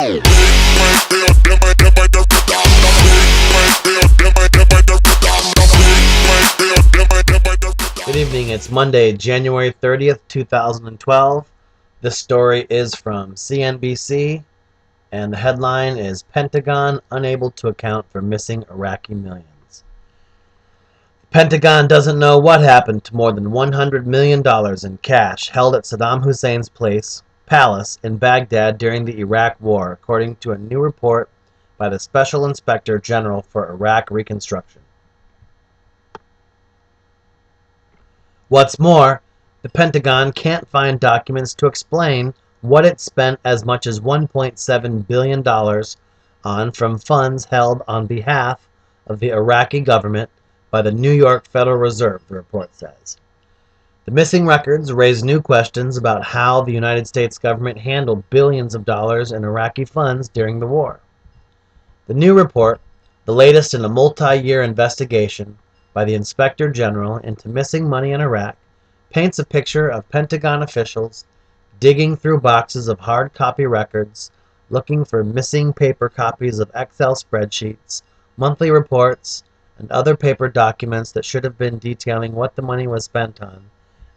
Good evening, it's Monday, January 30th, 2012. This story is from CNBC, and the headline is Pentagon Unable to Account for Missing Iraqi Millions. The Pentagon doesn't know what happened to more than $100 million in cash held at Saddam Hussein's palace in Baghdad during the Iraq War, according to a new report by the Special Inspector General for Iraq Reconstruction. What's more, the Pentagon can't find documents to explain what it spent as much as $1.7 billion on from funds held on behalf of the Iraqi government by the New York Federal Reserve, the report says. The missing records raise new questions about how the United States government handled billions of dollars in Iraqi funds during the war. The new report, the latest in a multi-year investigation by the Inspector General into missing money in Iraq, paints a picture of Pentagon officials digging through boxes of hard copy records, looking for missing paper copies of Excel spreadsheets, monthly reports, and other paper documents that should have been detailing what the money was spent on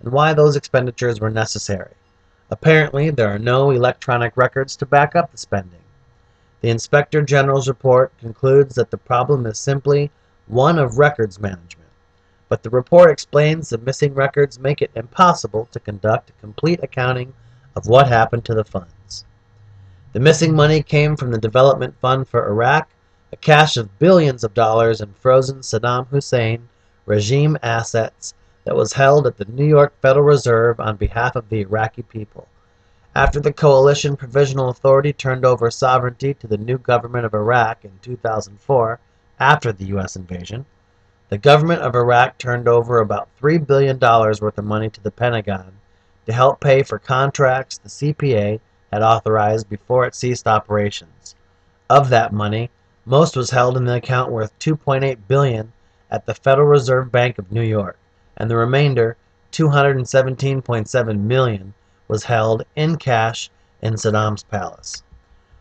and why those expenditures were necessary. Apparently, there are no electronic records to back up the spending. The Inspector General's report concludes that the problem is simply one of records management, but the report explains the missing records make it impossible to conduct a complete accounting of what happened to the funds. The missing money came from the Development Fund for Iraq, a cache of billions of dollars in frozen Saddam Hussein regime assets that was held at the New York Federal Reserve on behalf of the Iraqi people. After the Coalition Provisional Authority turned over sovereignty to the new government of Iraq in 2004, after the U.S. invasion, the government of Iraq turned over about $3 billion worth of money to the Pentagon to help pay for contracts the CPA had authorized before it ceased operations. Of that money, most was held in the account worth $2.8 billion at the Federal Reserve Bank of New York, and the remainder, $217.7 million, was held in cash in Saddam's palace.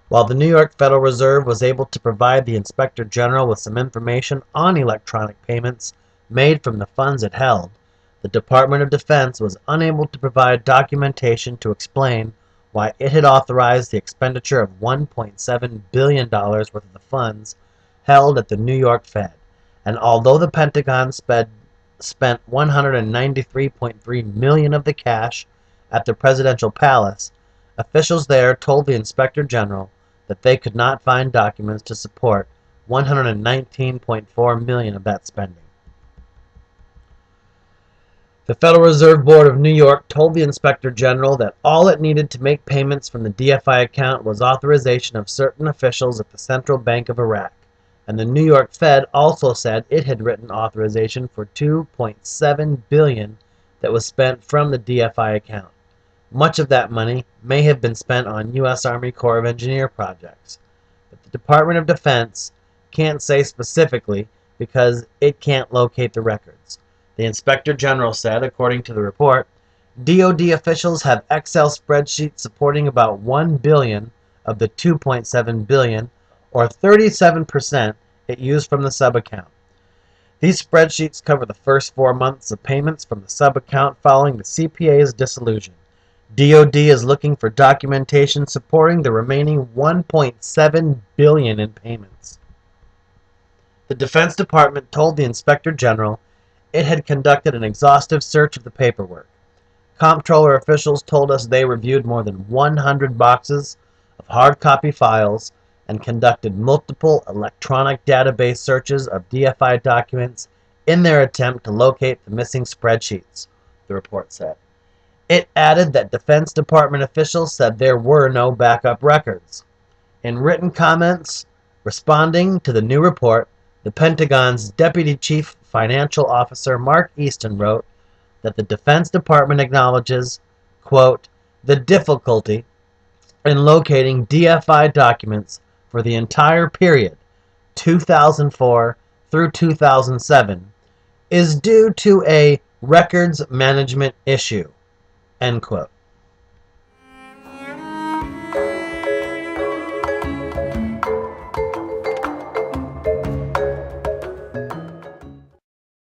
While the New York Federal Reserve was able to provide the Inspector General with some information on electronic payments made from the funds it held, the Department of Defense was unable to provide documentation to explain why it had authorized the expenditure of $1.7 billion worth of the funds held at the New York Fed. And although the Pentagon spent $193.3 million of the cash at the presidential palace, officials there told the Inspector General that they could not find documents to support $119.4 million of that spending. The Federal Reserve Board of New York told the Inspector General that all it needed to make payments from the DFI account was authorization of certain officials at the Central Bank of Iraq, and the New York Fed also said it had written authorization for $2.7 billion that was spent from the DFI account. Much of that money may have been spent on U.S. Army Corps of Engineer projects, but the Department of Defense can't say specifically because it can't locate the records. The Inspector General said, according to the report, DoD officials have Excel spreadsheets supporting about $1 billion of the $2.7 billion, or 37% it used from the sub-account. These spreadsheets cover the first 4 months of payments from the sub-account following the CPA's dissolution. DoD is looking for documentation supporting the remaining $1.7 billion in payments. The Defense Department told the Inspector General it had conducted an exhaustive search of the paperwork. Comptroller officials told us they reviewed more than 100 boxes of hard copy files and conducted multiple electronic database searches of DFI documents in their attempt to locate the missing spreadsheets, the report said. It added that Defense Department officials said there were no backup records. In written comments responding to the new report, the Pentagon's Deputy Chief Financial Officer Mark Easton wrote that the Defense Department acknowledges, quote, the difficulty in locating DFI documents for the entire period, 2004 through 2007, is due to a records management issue, end quote.